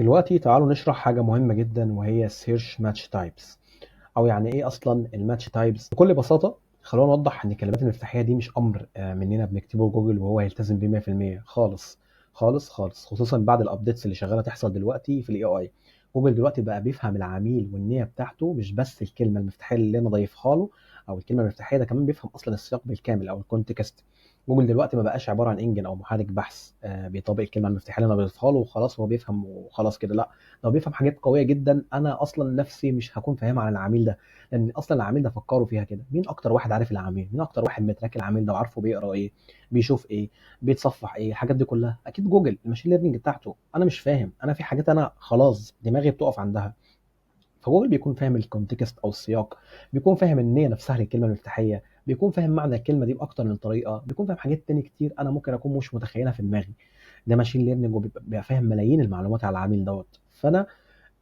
دلوقتي تعالوا نشرح حاجة مهمة جدا وهي Search Match Types، أو يعني إيه أصلا الماتش تايبس. بكل بساطة خلونا نوضح إن الكلمات المفتاحية دي مش أمر مننا بنكتبه جوجل وهو يلتزم بيه 100% خالص خالص خالص، خصوصا بعد الأبديتس اللي شغالة تحصل دلوقتي في ال AI. جوجل دلوقتي بقى بيفهم العميل والنية بتاعته، مش بس الكلمة المفتاحية اللي أنا ضايفها له أو الكلمة المفتاحية، ده كمان بيفهم أصلا السياق بالكامل أو الكونتكست. جوجل دلوقتي ما بقاش عبارة عن انجن أو محرك بحث بيطابق الكلمة المفتاحية اللي أنا بضيفها له وخلاص هو بيفهم وخلاص كده، لا، ده هو بيفهم حاجات قوية جدا أنا أصلا نفسي مش هكون فاهمها عن العميل ده. لان اصلا العميل ده فكروا فيها كده، مين اكتر واحد عارف العميل؟ مين اكتر واحد متراك العميل ده وعارفه بيقرا ايه، بيشوف ايه، بيتصفح ايه؟ الحاجات دي كلها اكيد جوجل الماشين ليرنينج بتاعته. انا مش فاهم، انا في حاجات انا خلاص دماغي بتقف عندها. فجوجل بيكون فاهم الكونتكست او السياق، بيكون فاهم النيه نفسها للكلمه المفتاحيه، بيكون فاهم معنى الكلمه دي باكتر من طريقه، بيكون فاهم حاجات تاني كتير انا ممكن اكون مش متخيلها في دماغي. ده ماشين ليرنينج وبيبقى فاهم ملايين المعلومات على العميل دوت. فانا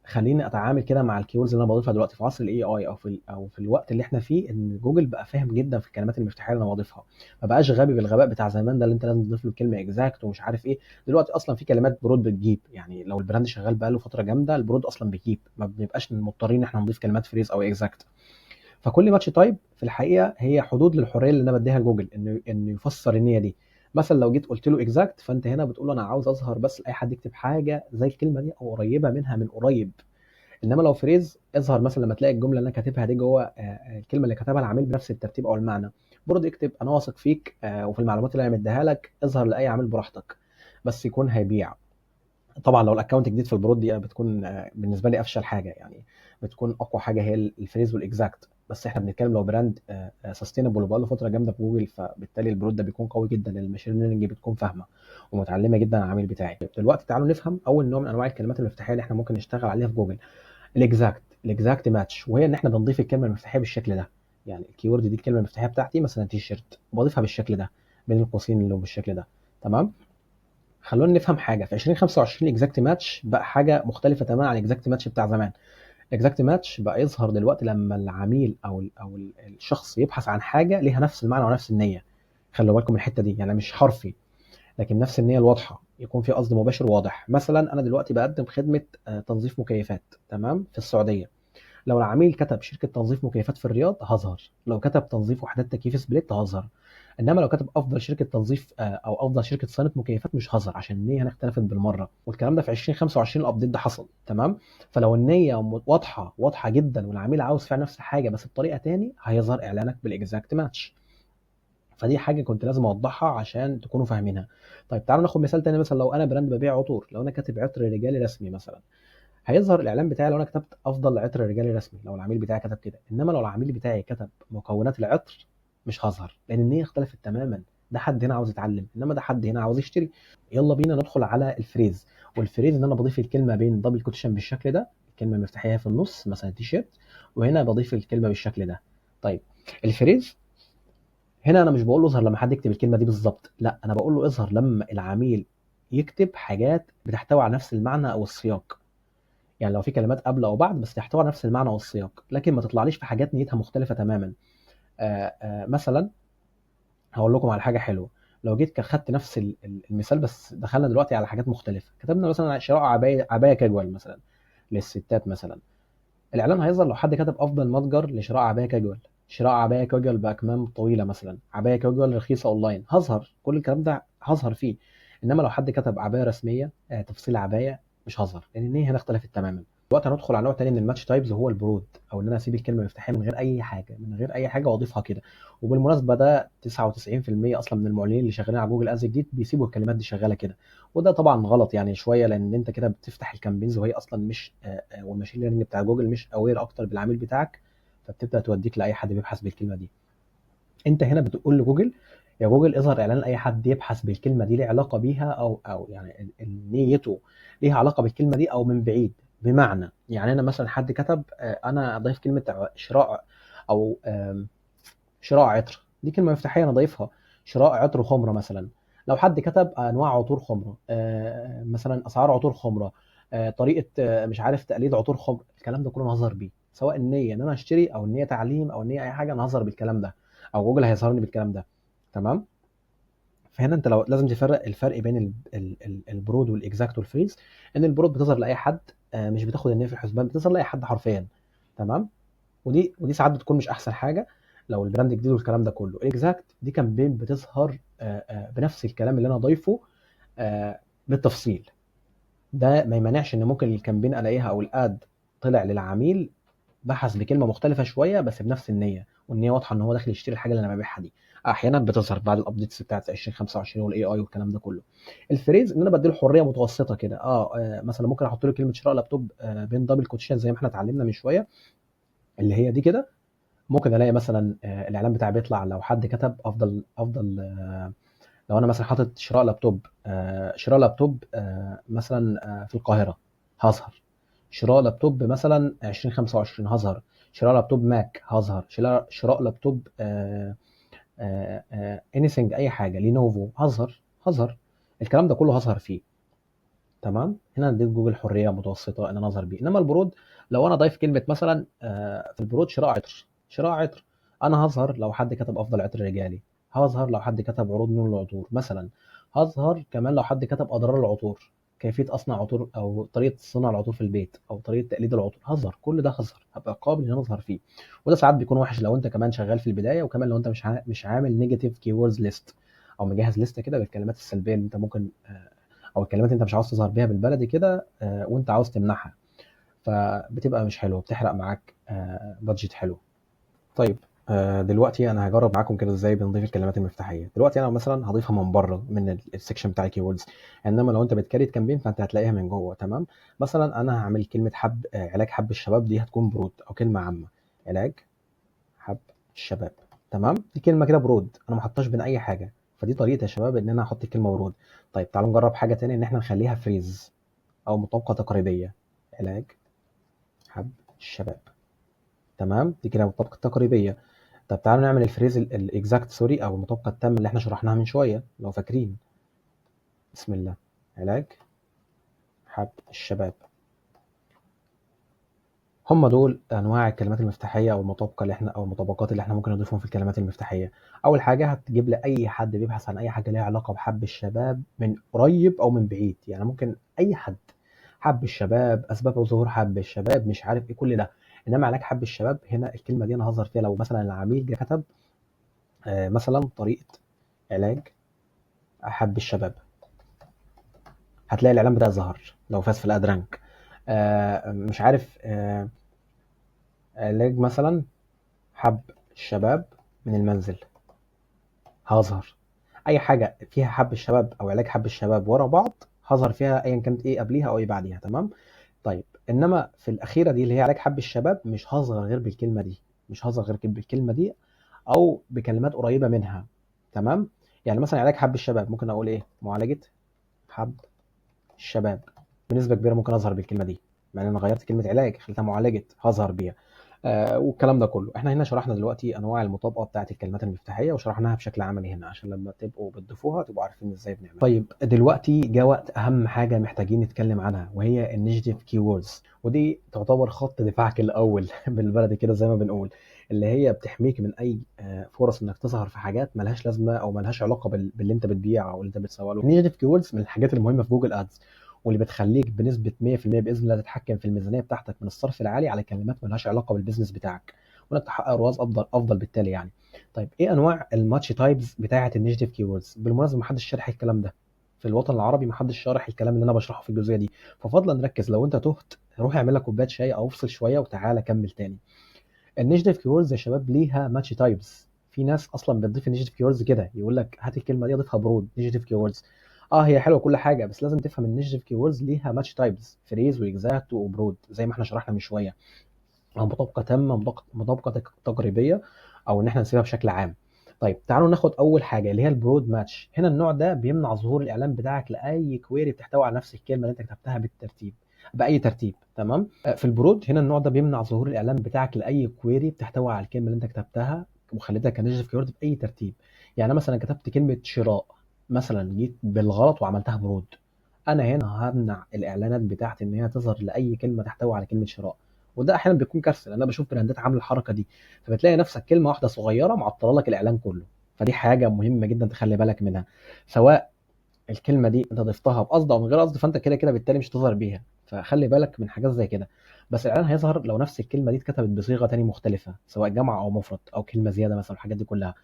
خليني اتعامل كده مع الكيوردز اللي انا بضيفها دلوقتي في عصر الاي اي او في الوقت اللي احنا فيه، ان جوجل بقى فاهم جدا في الكلمات المفتاحيه اللي انا بضيفها. ما بقاش غبي بالغباء بتاع زمان ده اللي انت لازم تضيف له كلمه اكزاكت ومش عارف ايه. دلوقتي اصلا في كلمات برود بتجيب، يعني لو البراند شغال بقاله فتره جامده البرود اصلا بيجيب، ما بنبقاش مضطرين ان احنا نضيف كلمات فريز او اكزاكت. فكل ماتش تايب في الحقيقه هي حدود للحريه اللي انا بديها لجوجل انه يفسر النيه دي. مثلا لو جيت قلت له اكزاكت، فانت هنا بتقول له انا عاوز اظهر بس لاي حد يكتب حاجه زي الكلمه دي او قريبه منها من قريب. انما لو فريز اظهر مثلا لما تلاقي الجمله اللي انا كاتبها دي جوه الكلمه اللي كتبها العميل بنفس الترتيب او المعنى. برضه اكتب انا واثق فيك وفي المعلومات اللي انا مديها لك، اظهر لاي عميل براحتك بس يكون هيبيع. طبعا لو الاكونت جديد في البرود دي بتكون بالنسبه لي افشل حاجه يعني، بتكون اقوى حاجه هي الفريز والاكزاكت. بس احنا بنتكلم لو براند سستينبل وبقاله فتره جامده في جوجل، فبالتالي البرود ده بيكون قوي جدا لان الماشين ليرنينج بتكون فاهمه ومتعلمه جدا عن العميل بتاعي. دلوقتي تعالوا نفهم اول نوع من انواع الكلمات المفتاحيه اللي احنا ممكن نشتغل عليها في جوجل، الاكزاكت ماتش، وهي ان احنا بنضيف الكلمه المفتاحيه بالشكل ده. يعني الكيورد دي الكلمه المفتاحيه بتاعتي مثلا تي شيرت، بضيفها بالشكل ده بين القوسين اللي هو بالشكل ده. تمام. خلونا نفهم حاجه في 2025 الاكزاكت ماتش بقى حاجه مختلفه تماما عن الاكزاكت ماتش بتاع زمان. الاكزاكت ماتش بقى يظهر دلوقتي لما العميل او الشخص يبحث عن حاجه ليها نفس المعنى ونفس النيه. خلوا بالكم من الحته دي، يعني مش حرفي لكن نفس النيه الواضحه، يكون في قصد مباشر واضح. مثلا انا دلوقتي بقدم خدمه تنظيف مكيفات تمام في السعوديه. لو العميل كتب شركة تنظيف مكيفات في الرياض هظهر، لو كتب تنظيف وحدات تكييف سبليت هظهر. انما لو كتب افضل شركة تنظيف او افضل شركة صيانة مكيفات مش هظهر، عشان النية هنا اختلفت بالمرة. والكلام ده في 2025 الابديت ده حصل تمام. فلو النية واضحة واضحة جدا والعميل عاوز فعلا نفس الحاجة بس بطريقة تاني، هيظهر اعلانك بالاكزاكت ماتش. فدي حاجة كنت لازم اوضحها عشان تكونوا فاهمينها. طيب تعالوا ناخد مثال تاني. مثلا لو انا براند ببيع عطور، لو انا كاتب عطر رجالي رسمي مثلا، هيظهر الاعلان بتاعي لو انا كتبت افضل عطر رجالي رسمي لو العميل بتاعي كتب كده. انما لو العميل بتاعي كتب مكونات العطر مش هظهر، لان النيه اختلفت تماما. ده حد هنا عاوز يتعلم انما ده حد هنا عاوز يشتري. يلا بينا ندخل على الفريز. والفريز ان انا بضيف الكلمه بين دبل كوتيشن بالشكل ده، الكلمه المفتاحيه في النص مثلا تي شيرت، وهنا بضيف الكلمه بالشكل ده. طيب الفريز هنا انا مش بقول له اظهر لما حد يكتب الكلمه دي بالظبط، لا، انا بقول له اظهر لما العميل يكتب حاجات بتحتوي على نفس المعنى او السياق. يعني لو في كلمات قبل او بعد بس تحتوي على نفس المعنى والسياق، لكن ما تطلعليش في حاجات نيتها مختلفه تماما. مثلا هقول لكم على حاجه حلوه. لو جيت خدت نفس المثال بس دخلنا دلوقتي على حاجات مختلفه، كتبنا مثلا شراء عبايه كاجوال مثلا للستات مثلا، الاعلان هيظهر لو حد كتب افضل متجر لشراء عبايه كاجوال، شراء عبايه كاجوال باكمام طويله مثلا، عبايه كاجوال رخيصه اونلاين، هظهر كل الكلام ده هظهر فيه. انما لو حد كتب عبايه رسميه تفصيل عبايه، مش هظهر لان هي هنا اختلفت تماما. دلوقتي هندخل على نوع تاني من الماتش تايبز وهو البرود، او ان انا اسيب الكلمه مفتاحيه من غير اي حاجه، من غير اي حاجه واضيفها كده. وبالمناسبه ده 99% اصلا من المعلنين اللي شغالين على جوجل از جديد بيسيبوا الكلمات دي شغاله كده. وده طبعا غلط يعني شويه، لان انت كده بتفتح الكامبينز وهي اصلا مش والماشين ليرنينج بتاع جوجل مش اوير اكتر بالعميل بتاعك، فبتبدا توديك لاي حد بيبحث بالكلمه دي. انت هنا بتقول لجوجل يا جوجل اظهر اعلان لاي حد يبحث بالكلمه دي ليه علاقه بيها، او يعني نيته ليها علاقه بالكلمه دي او من بعيد. بمعنى يعني انا مثلا حد كتب انا اضيف كلمه شراء، او شراء عطر، دي كلمه مفتاحيه انا ضايفها، شراء عطر خمره مثلا. لو حد كتب انواع عطور خمره مثلا اسعار عطور خمره طريقه مش عارف تقليد عطور خمر، الكلام ده كله انا هظهر بيه، سواء النيه ان انا اشتري او النيه تعليم او النيه اي حاجه، انا هظهر بالكلام ده او جوجل هيظهرني بالكلام ده. تمام. فهنا انت لو لازم تفرق الفرق بين البرود والاكزاكت والفريز. ان البرود بتظهر لاي حد، مش بتاخد النية في الحسبان، بتظهر لاي حد حرفيا. تمام. ودي ساعات بتكون مش احسن حاجه لو البراند جديد والكلام ده كله. الاكزاكت دي كامبين بتظهر بنفس الكلام اللي انا ضايفه بالتفصيل. ده ما يمنعش ان ممكن الكامبين الاقيها او الاد طلع للعميل بحث بكلمه مختلفه شويه بس بنفس النيه، والنيه واضحه ان هو داخل يشتري الحاجه اللي انا ببيعها دي. احيانا بتظهر بعد الابديتس بتاعت 2025 والاي اي والكلام ده كله. الفريز ان انا بديله حريه متوسطه كده. مثلا ممكن احط له كلمه شراء لابتوب بين دبل كوتشين زي ما احنا اتعلمنا من شويه، اللي هي دي كده. ممكن الاقي مثلا الاعلان بتاعي بيطلع لو حد كتب افضل لو انا مثلا حاطط شراء لابتوب، شراء لابتوب مثلا في القاهره، هظهر. شراء لابتوب مثلا 2025 هظهر. شراء لابتوب ماك هظهر. شراء لابتوب انيثينج اي حاجه لينوفو هظهر. الكلام ده كله هظهر فيه. تمام. هنا اديت جوجل حريه متوسطه ان انا اظهر بيه. انما البرود لو انا ضايف كلمه مثلا في البرود شراء عطر، شراء عطر، انا هظهر لو حد كتب افضل عطر رجالي. هظهر لو حد كتب عروض نور العطور مثلا. هظهر كمان لو حد كتب اضرار العطور، كيفيه اصنع عطور او طريقه صنع العطور في البيت او طريقه تقليد العطور. هظهر كل ده، هظهر، هبقى قابل ان انا اظهر فيه. وده ساعات بيكون وحش لو انت كمان شغال في البدايه، وكمان لو انت مش عامل نيجاتيف كيوردز ليست، او مجهز لسته كده بالكلمات السلبيه اللي انت ممكن او الكلمات انت مش عاوز تظهر بيها بالبلدي كده، وانت عاوز تمنعها. فبتبقى مش حلوه، بتحرق معاك بادجت حلو. طيب دلوقتي انا هجرب معاكم كده ازاي بنضيف الكلمات المفتاحيه. دلوقتي انا مثلا هضيفها من بره من السكشن بتاع الكيوردز، انما لو انت بتكريت كامبين فانت هتلاقيها من جوه. تمام. مثلا انا هعمل كلمه حب، علاج حب الشباب، دي هتكون برود او كلمه عامه. علاج حب الشباب. تمام. دي كلمه كده برود، انا ما حطيتهاش بين اي حاجه. فدي طريقه يا شباب ان انا احط الكلمه برود. طيب تعالوا نجرب حاجه تانية، ان احنا نخليها فريز او مطابقه تقريبيه. علاج حب الشباب. تمام. دي كده مطابقه تقريبيه. طب تعالوا نعمل الفريز الاكزاكت سوري او المطابقه التامه اللي احنا شرحناها من شويه لو فاكرين. بسم الله. علاج حب الشباب. هم دول انواع الكلمات المفتاحيه او المطابقه اللي احنا او المطابقات اللي احنا ممكن نضيفهم في الكلمات المفتاحيه. اول حاجه هتجيب لي اي حد بيبحث عن اي حاجه ليها علاقه بحب الشباب من قريب او من بعيد. يعني ممكن اي حد، حب الشباب، اسباب ظهور حب الشباب، مش عارف ايه كل ده. انما علاج حب الشباب هنا الكلمه دي انا هظهر فيها لو مثلا العميل جه كتب مثلا طريقه علاج حب الشباب، هتلاقي الاعلان بتاعي ظهر لو فاز في الادرانك. مش عارف علاج مثلا حب الشباب من المنزل، هظهر. اي حاجه فيها حب الشباب او علاج حب الشباب ورا بعض هظهر فيها، ايا كانت ايه قبليها او ايه بعديها. تمام. طيب انما في الاخيره دي اللي هي علاج حب الشباب مش هظهر غير بالكلمه دي، مش هظهر غير بالكلمه دي او بكلمات قريبه منها. تمام. يعني مثلا علاج حب الشباب ممكن اقول ايه؟ معالجه حب الشباب. بنسبه كبيره ممكن اظهر بالكلمه دي، مع ان انا غيرت كلمه علاج خليتها معالجه، هظهر بيها. والكلام ده كله. احنا هنا شرحنا دلوقتي انواع المطابقه بتاعه الكلمات المفتاحيه وشرحناها بشكل عملي هنا عشان لما تبقوا بتضيفوها تبقوا عارفين ازاي بنعمل. طيب دلوقتي جاء وقت اهم حاجه محتاجين نتكلم عنها، وهي النيجاتيف كيوردز. ودي تعتبر خط دفاعك الاول بالبلدي كده زي ما بنقول، اللي هي بتحميك من اي فرص انك تظهر في حاجات ملهاش لازمه او ملهاش علاقه باللي انت بتبيعه او اللي انت بتسوق له. النيجاتيف كيوردز من الحاجات المهمه في جوجل ادز، واللي بتخليك بنسبه 100% باذن الله تتحكم في الميزانيه بتاعتك من الصرف العالي على كلمات ملهاش علاقه بالبيزنس بتاعك، وانك تحقق رواز افضل بالتالي يعني. طيب ايه انواع الماتش تايبز بتاعه النيجاتيف كيوردز؟ بالمناسبه ما حدش شارح الكلام ده في الوطن العربي، ما حدش شارح الكلام اللي انا بشرحه في الجزئيه دي. ففضلا نركز، لو انت تهت روح اعمل لك كوبايه شاي او افصل شويه وتعالى كمل تاني. النيجاتيف كيوردز يا شباب ليها ماتش تايبس. في ناس اصلا بتضيف النيجاتيف كيوردز كده، يقول لك هات الكلمه دي اضيفها برود نيجاتيف كيوردز. هي حلوه كل حاجه، بس لازم تفهم النيجاتيف كيوردز ليها ماتش تايبس، فريز واكزاكت وبرود زي ما احنا شرحنا من شويه، او مطابقه تامه، مطابقه تقريبيه، او ان احنا نسيبها بشكل عام. طيب تعالوا ناخد اول حاجه اللي هي البرود ماتش. هنا النوع ده بيمنع ظهور الاعلان بتاعك لاي كويري بتحتوي على نفس الكلمه اللي انت كتبتها بالترتيب، باي ترتيب. تمام. في البرود هنا النوع ده بيمنع ظهور الاعلان بتاعك لاي كويري بتحتوي على الكلمه اللي انت كتبتها وخليتها كنيجاتيف كيورد باي ترتيب. يعني مثلا كتبت كلمه شراء مثلا، جيت بالغلط وعملتها برود، انا هنا همنع الاعلانات بتاعتي ان هي تظهر لاي كلمه تحتوي على كلمه شراء. وده احيانا بيكون كارثه، لان انا بشوف براندات عامله الحركه دي، فبتلاقي نفسك كلمه واحده صغيره معطله لك الاعلان كله. فدي حاجه مهمه جدا تخلي بالك منها، سواء الكلمه دي انت ضفتها بقصد او من غير قصد، فانت كده كده بالتالي مش هتظهر بيها، فخلي بالك من حاجات زي كده. بس الاعلان هيظهر لو نفس الكلمه دي اتكتبت بصيغه تاني مختلفه، سواء جمع او مفرد او كلمه زياده مثلا، الحاجات دي كلها.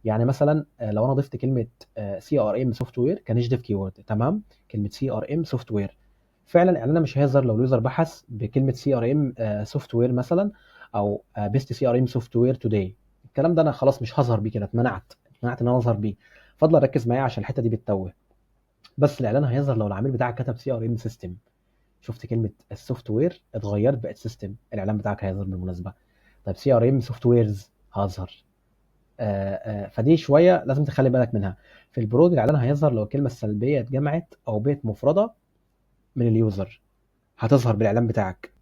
يعني مثلا لو انا ضفت كلمه سي ار ام سوفت وير كنيجاتيف كيورد، تمام، كلمه سي ار ام سوفت وير، فعلا اعلاننا مش هيظهر لو اليوزر بحث بكلمه سي ار ام سوفت وير مثلا، او بيست سي ار ام سوفت وير توداي. الكلام ده انا خلاص مش هظهر بيه كده، اتمنعت ان انا اظهر بيه. فضل ركز معايا عشان الحته دي بتتوه. بس الاعلان هيظهر لو العميل بتاعك كتب سي ار ام سيستم، شفت كلمه السوفت وير اتغيرت بقت سيستم، الاعلان بتاعك هيظهر بالمناسبه. طيب سي ار ام سوفت ويرز هظهر. فدي شويه لازم تخلي بالك منها. في البرود الاعلان هيظهر لو الكلمه السلبيه اتجمعت او بقت مفرده من اليوزر، هتظهر بالاعلان بتاعك.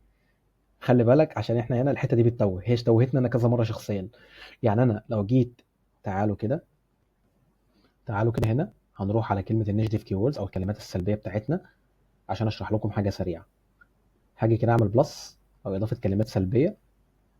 خلي بالك عشان احنا هنا الحته دي بتتوه، هي توهتنا انا كذا مره شخصيا. يعني انا لو جيت، تعالوا كده، تعالوا كده هنا، هنروح على كلمه النيجاتيف كيوردز او الكلمات السلبيه بتاعتنا عشان اشرح لكم حاجه سريعه. هاجي كده اعمل بلس او اضافه كلمات سلبيه.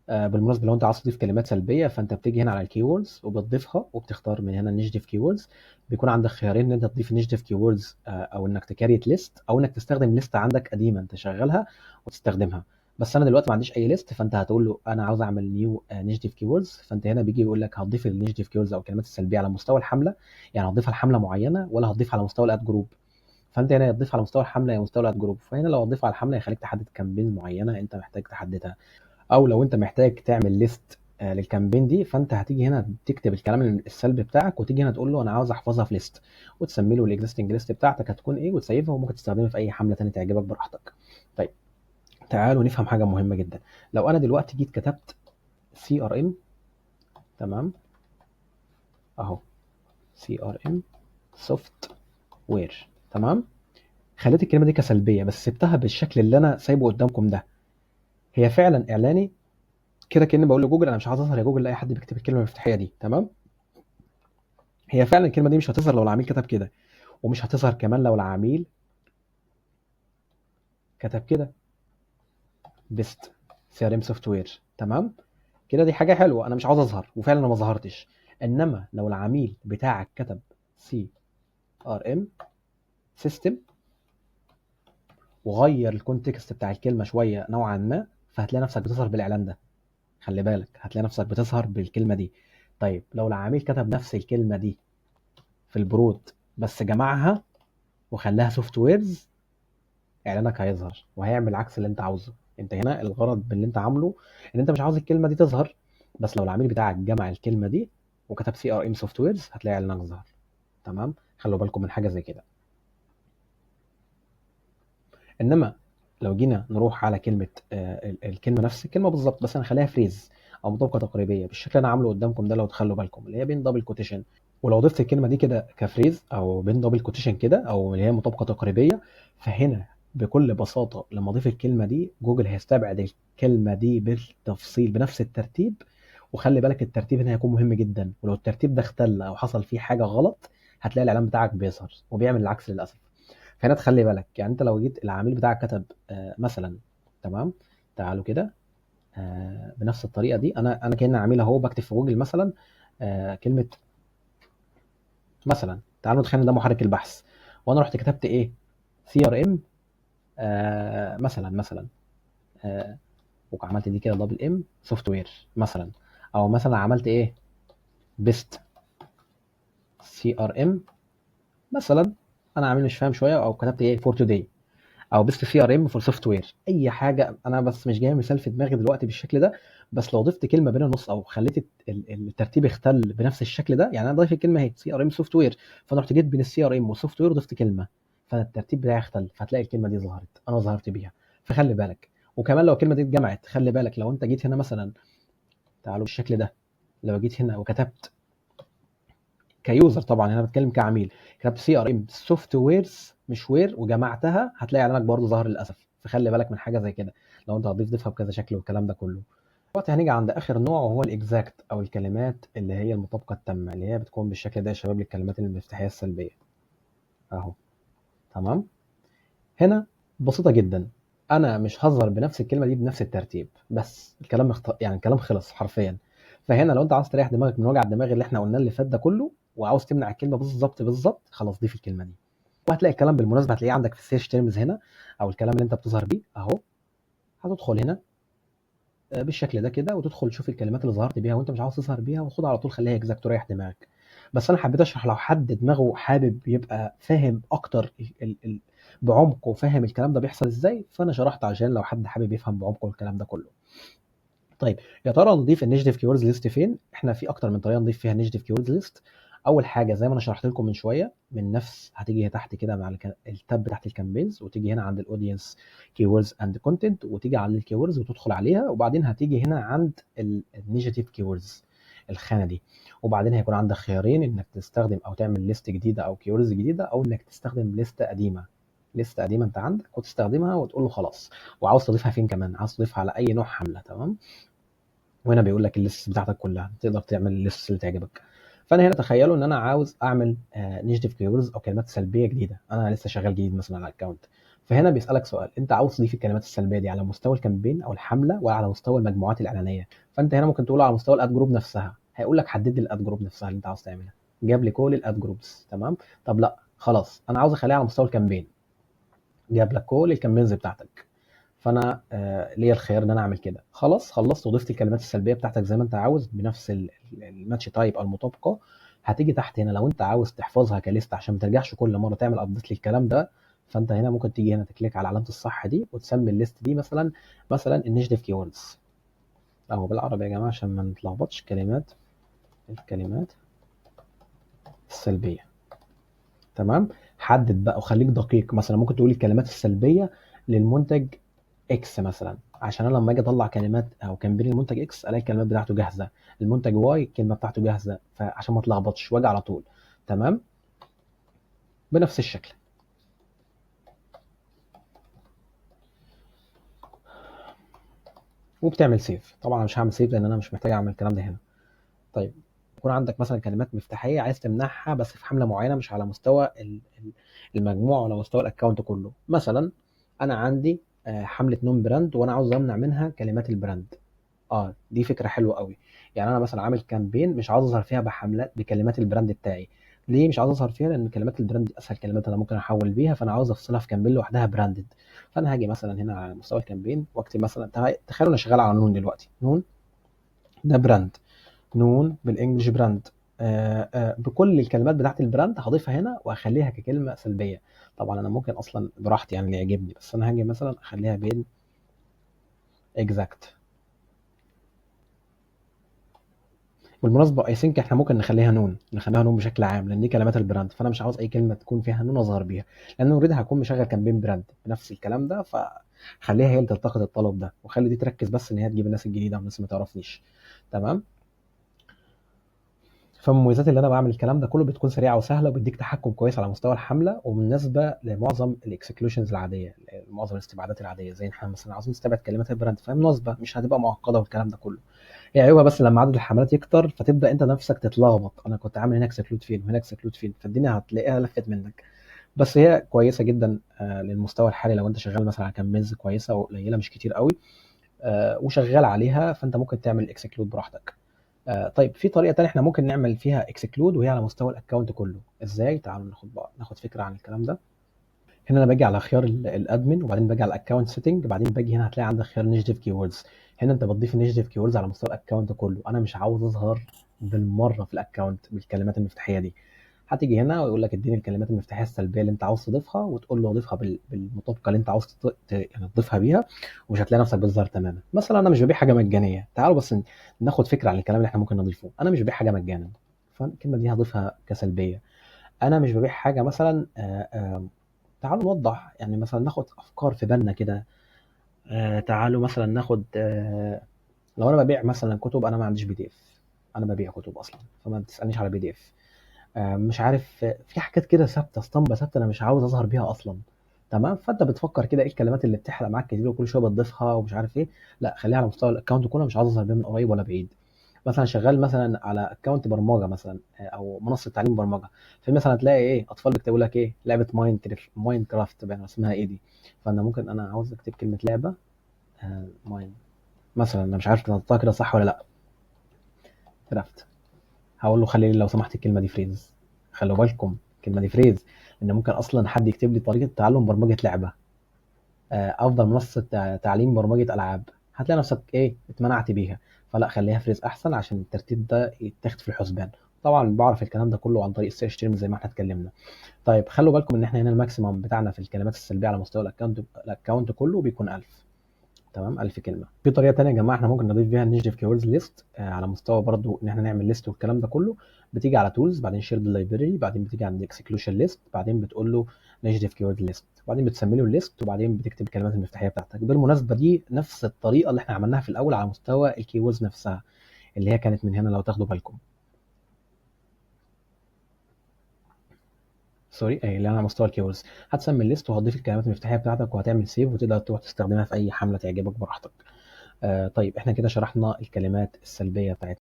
بالمناسبه لو انت عايز تضيف كلمات سلبيه فانت بتيجي هنا على الكيوردز وبتضيفها وبتختار من هنا النيجاتيف كيوردز. بيكون عندك خيارين ان انت تضيف النيجاتيف كيوردز او انك تكريت ليست او انك تستخدم ليست عندك قديمه تشغلها وتستخدمها. بس انا دلوقتي ما عنديش اي ليست، فانت هتقول له انا عاوز اعمل نيو نيجاتيف كيوردز، فانت هنا بيجي يقول لك هتضيف النيجاتيف كيوردز او الكلمات السلبيه على مستوى الحمله، يعني هتضيفها لحمله معينه ولا هتضيف على مستوى الاد جروب. فانت هنا هتضيف على مستوى الحمله يا مستوى الاد جروب، فهنا لو هتضيف على الحمله يخليك تحدد كامبين معينه انت محتاج تحددها، او لو انت محتاج تعمل ليست للكامبين دي، فانت هتيجي هنا تكتب الكلام السلبي بتاعك وتيجي هنا تقول له انا عاوز احفظها في ليست، وتسمي له الاكزيستنج ليست بتاعتك هتكون ايه وتسيفها، وممكن تستخدمها في اي حمله ثانيه تعجبك براحتك. طيب تعالوا نفهم حاجه مهمه جدا. لو انا دلوقتي جيت كتبت سي ار ام، تمام، اهو سي ار ام سوفت وير، تمام، خليت الكلمه دي كسلبيه بس سبتها بالشكل اللي انا سايبه قدامكم ده، هي فعلا اعلاني كده كاني بقول لجوجل انا مش عايز اظهر يا جوجل لاي حد بيكتب الكلمه المفتاحيه دي، تمام. هي فعلا الكلمه دي مش هتظهر لو العميل كتب كده، ومش هتظهر كمان لو العميل كتب كده بيست سي ار ام سوفت وير، تمام. كده دي حاجه حلوه، انا مش عاوز اظهر وفعلا انا ما ظهرتش. انما لو العميل بتاعك كتب سي ار ام سيستم وغير الكونتكست بتاع الكلمه شويه نوعا ما، فهتلاقي نفسك بتظهر بالاعلان ده. خلي بالك هتلاقي نفسك بتظهر بالكلمه دي. طيب لو العميل كتب نفس الكلمه دي في البرود بس جمعها وخلاها سوفت ويرز، اعلانك هيظهر وهيعمل عكس اللي انت عاوزه. انت هنا الغرض باللي انت عامله ان انت مش عاوز الكلمه دي تظهر، بس لو العميل بتاعك جمع الكلمه دي وكتب سي ار ام سوفت ويرز هتلاقي اعلانك ظهر، تمام. خلوا بالكم من حاجه زي كده. انما لو جينا نروح على كلمه الكلمه نفس الكلمه بالظبط بس هنخليها فريز او مطابقه تقريبيه بالشكل اللي انا عامله قدامكم ده، لو تخلوا بالكم اللي هي بين دبل كوتيشن، ولو ضفت الكلمه دي كده كفريز او بين دبل كوتيشن كده او اللي هي مطابقه تقريبيه، فهنا بكل بساطه لما اضيف الكلمه دي جوجل هيستبعد الكلمه دي بالتفصيل بنفس الترتيب. وخلي بالك الترتيب هنا هيكون مهم جدا، ولو الترتيب ده اختل او حصل فيه حاجه غلط هتلاقي الاعلان بتاعك بيظهر وبيعمل العكس للاسف. فهنا تخلي بالك، يعني انت لو جيت العميل بتاعك كتب مثلا، تمام، تعالوا كده بنفس الطريقه دي، انا كأن عميل اهو بكتب في جوجل مثلا كلمه مثلا، تعالوا نتخيل إن ده محرك البحث، وانا رحت كتبت ايه سي ار ام مثلا وعملت دي كده دبل ام سوفت وير مثلا، او مثلا عملت ايه بيست سي ار ام مثلا، انا عامل مش فاهم شويه، او كتبت ايه فور توداي او بيست سي ار ام فور سوفت وير، اي حاجه، انا بس مش جاي مثال في دماغي دلوقتي بالشكل ده. بس لو ضفت كلمه بين النص او خليت الترتيب اختل بنفس الشكل ده، يعني انا ضايف الكلمه اهي سي ار ام سوفت وير، فانا رحت جيت بين السي ار ام والسوفت وير وضفت كلمه، فالترتيب بتاعي اختل، فهتلاقي الكلمه دي ظهرت انا ظهرت بيها. فخلي بالك. وكمان لو الكلمه دي اتجمعت خلي بالك، لو انت جيت هنا مثلا، تعالوا بالشكل ده، لو جيت هنا وكتبت كيوزر، طبعا انا بتكلم كعميل، كتبت سي ار ام سوفت ويرز مش وير وجمعتها، هتلاقي اعلانك برضه ظهر للاسف. فخلي بالك من حاجه زي كده لو انت هتضيف ضيفها بكذا شكل والكلام ده كله. دلوقتي هنيجي عند اخر نوع وهو الاكزاكت او الكلمات اللي هي المطابقه التامه، اللي هي بتكون بالشكل ده يا شباب للكلمات المفتاحيه السلبيه اهو، تمام. هنا بسيطه جدا، انا مش هظهر بنفس الكلمه دي بنفس الترتيب، بس الكلام يعني الكلام خلص حرفيا. فهنا لو انت عاوز تريح دماغك من وجع الدماغ اللي احنا قلناه اللي فات ده كله، وعاوز تمنع الكلمه بالظبط، خلاص ضيف الكلمه دي. وهتلاقي الكلام بالمناسبه هتلاقيه عندك في السيرش تيرمز هنا، او الكلام اللي انت بتظهر بيه اهو. هتدخل هنا بالشكل ده كده، وتدخل تشوف الكلمات اللي ظهرت بيها وانت مش عاوز تظهر بيها، وخد على طول خليها اكزاكت وريح دماغك. بس انا حبيت اشرح لو حد دماغه حابب يبقى فاهم اكتر بعمق، وفاهم الكلام ده بيحصل ازاي، فانا شرحت عشان لو حد حابب يفهم بعمق الكلام ده كله. طيب يا ترى نضيف النيجاتيف كيوردز ليست فين؟ احنا في اكتر من طريقه نضيف فيها النيجاتيف كيوردز ليست. اول حاجه زي ما انا شرحت لكم من شويه، من نفس هتيجي هنا تحت كده مع التاب تحت الكامبينز، وتيجي هنا عند الاودينس كيوردز اند كونتنت، وتيجي على الكيوردز وتدخل عليها، وبعدين هتيجي هنا عند النيجاتيف كيوردز الخانه دي، وبعدين هيكون عندك خيارين انك تستخدم او تعمل ليست جديده او كيوردز جديده، او انك تستخدم ليست قديمه انت عندك وتستخدمها وتقول له خلاص. وعاوز تضيفها فين كمان؟ عاوز تضيفها على اي نوع حمله، تمام. وهنا بيقول لك الليست بتاعتك كلها، تقدر تعمل الليست اللي تعجبك. فانا هنا تخيلوا ان انا عاوز اعمل نيجاتيف كيوردز او كلمات سلبيه جديده، انا لسه شغال جديد مثلا على الاكونت. فهنا بيسالك سؤال، انت عاوز تضيف الكلمات السلبيه دي على مستوى الكامبين او الحمله، ولا على مستوى المجموعات الاعلانيه؟ فانت هنا ممكن تقول على مستوى الاد جروب نفسها، هيقول لك حدد لي الاد جروب نفسها اللي انت عاوز تعملها. جاب لي كل الاد جروبس، تمام. طب لا خلاص انا عاوز اخليها على مستوى الكامبين، جاب لك كل الكامبينز بتاعتك. فانا ليا الخيار ان انا اعمل كده. خلاص خلصت وضفت الكلمات السلبيه بتاعتك زي ما انت عاوز بنفس الماتش تايب او المطابقه. هتيجي تحت هنا لو انت عاوز تحفظها كليست عشان ما ترجعش كل مره تعمل ابديت للكلام ده، فانت هنا ممكن تيجي هنا تكليك على علامه الصح دي وتسمي الليست دي مثلا النيجاتيف كيوردز، او بالعربي يا جماعه عشان ما نتلخبطش، الكلمات السلبيه، تمام. حدد بقى وخليك دقيق، مثلا ممكن تقول الكلمات السلبيه للمنتج اكس مثلا، عشان انا لما اجي اطلع كلمات او كامبين المنتج اكس الاقي الكلمات بتاعته جاهزه، المنتج واي الكلمه بتاعته جاهزه، فعشان ما اتلخبطش واجي على طول، تمام. بنفس الشكل. وبتعمل سيف. طبعا انا مش هعمل سيف لان انا مش محتاج اعمل الكلام ده هنا. طيب يكون عندك مثلا كلمات مفتاحيه عايز تمنعها بس في حمله معينه، مش على مستوى المجموعه ولا مستوى الاكونت كله. مثلا انا عندي حمله نون براند وانا عاوز امنع منها كلمات البراند. دي فكره حلوه قوي. يعني انا مثلا عامل كامبين مش عاوز اظهر فيها بحملات بكلمات البراند بتاعي. ليه مش عاوز اظهر فيها؟ لان كلمات البراند دي اسهل كلمات انا ممكن احول بيها، فانا عاوز افصلها في كامبين لوحدها براندد. فانا هاجي مثلا هنا على مستوى الكامبين واكتب مثلا، تخيلوا انا شغال على نون دلوقتي، نون ده براند، نون بالانجلش براند. بكل الكلمات بتاعت البراند هضيفها هنا واخليها ككلمه سلبيه. طبعا انا ممكن اصلا براحتي يعني اللي يعجبني، بس انا هاجي مثلا اخليها بين اكزاكت. بالمناسبه اي ثينك احنا ممكن نخليها نون بشكل عام، لان دي كلمات البراند، فانا مش عاوز اي كلمه تكون فيها نون اظهر بيها، لان اوريدي هكون مشغل كامبين براند بنفس الكلام ده، فخليها هي اللي تلتقط الطلب ده، وخلي دي تركز بس ان هي تجيب الناس الجديده والناس اللي ما تعرفنيش، تمام. فمميزات اللي انا بعمل الكلام ده كله بتكون سريعه وسهله، وبيديك تحكم كويس على مستوى الحمله، ومناسبه لمعظم الاكسكلوشنز العاديه، معظم الاستبعادات العاديه، زي احنا مثلا عاوزين نستبعد كلمات البراند، فمناسبه مش هتبقى معقده والكلام ده كله. هي عيوبها بس لما عدد الحملات يكتر فتبدا انت نفسك تتلخبط، انا كنت عامل هنا اكسكلود فين وهنا اكسكلود فين، فالدنيا هتلاقيها لفت منك. بس هي كويسه جدا للمستوى الحالي، لو انت شغال مثلا على كامبينز كويسه وقليله مش كتير قوي وشغال عليها، فانت ممكن تعمل اكسكلود براحتك. طيب في طريقه تانية احنا ممكن نعمل فيها اكسكلود، وهي على مستوى الاكونت كله. ازاي؟ تعالوا ناخد فكره عن الكلام ده. هنا انا باجي على خيار الادمن، وبعدين باجي على الاكونت سيتنج، بعدين باجي هنا هتلاقي عندك خيار نيجاتيف كيوردز. هنا انت بتضيف النيجاتيف كيوردز على مستوى الاكونت كله، انا مش عاوز اظهر بالمره في الاكونت بالكلمات المفتاحيه دي. هتيجي هنا ويقول لك اديني الكلمات المفتاحيه السلبيه اللي انت عاوز تضيفها، وتقول له اضيفها بالمطابقه اللي انت عاوز يعني تضيفها بيها، ومش هتلاقي نفسك بتظهر تماما. مثلا انا مش ببيع حاجه مجانيه، تعالوا بس ناخد فكره عن الكلام اللي احنا ممكن نضيفه. انا مش ببيع حاجه مجانا، فالكلمه دي هضيفها كسلبيه. انا مش ببيع حاجه مثلا تعالوا نوضح، يعني مثلا ناخد افكار في بالنا كده. تعالوا مثلا ناخد لو انا ببيع مثلا كتب، انا ما عنديش بي دي اف، انا ببيع كتب اصلا، فما تسالنيش على بي دي اف. مش عارف في حاجات كده ثابته، اسطمبه ثابته انا مش عاوز اظهر بيها اصلا، تمام. فانت بتفكر كده ايه الكلمات اللي بتحرق معاك كتير وكل شويه بتضيفها ومش عارف ايه. لا خليها على مستوى الاكونت كله، مش عاوز اظهر بيها من قريب ولا بعيد. مثلا شغال مثلا على اكونت برمجه مثلا او منصه تعليم برمجه، في مثلا تلاقي ايه اطفال بيكتبوا لك ايه لعبه ماين كرافت بقى اسمها ايه دي. فانا ممكن انا عاوز اكتب كلمه لعبه ماين مثلا، انا مش عارف نطقها كده صح ولا لا. درافت. هقول له خلي لي لو سمحت الكلمه دي فريز. خلوا بالكم الكلمه دي فريز، لان ممكن اصلا حد يكتب لي طريقه تعلم برمجه لعبه، افضل منصه تعليم برمجه العاب، هتلاقي نفسك ايه اتمنعت بيها. فلا، خليها فريز احسن عشان الترتيب ده يتاخد في الحسبان. طبعا بعرف الكلام ده كله عن طريق السيرش تيرم زي ما احنا اتكلمنا. طيب خلوا بالكم ان احنا هنا الماكسيمم بتاعنا في الكلمات السلبيه على مستوى الاكونت كله بيكون 1000. تمام، 1000 كلمه. في طريقه تانية يا جماعه احنا ممكن نضيف بيها النيجاتيف كيوردز ليست على مستوى برضو ان احنا نعمل ليست والكلام ده كله. بتيجي على تولز، بعدين شيرد لايبراري، بعدين بتيجي عند اكسكلوشن ليست، بعدين بتقول له نيجاتيف كيورد ليست، وبعدين بتسمي له الليست، وبعدين بتكتب الكلمات المفتاحيه بتاعتك. بالمناسبه دي نفس الطريقه اللي احنا عملناها في الاول على مستوى الكيوردز نفسها، اللي هي كانت من هنا لو تاخدوا بالكم. سوري، اللي انا على مستوى الكيوردز. هتسمي الليست وهتضيف الكلمات المفتاحيه بتاعتك وهتعمل سيف، وتقدر تروح تستخدمها في اي حمله تعجبك براحتك. طيب احنا كده شرحنا الكلمات السلبيه بتاعتنا.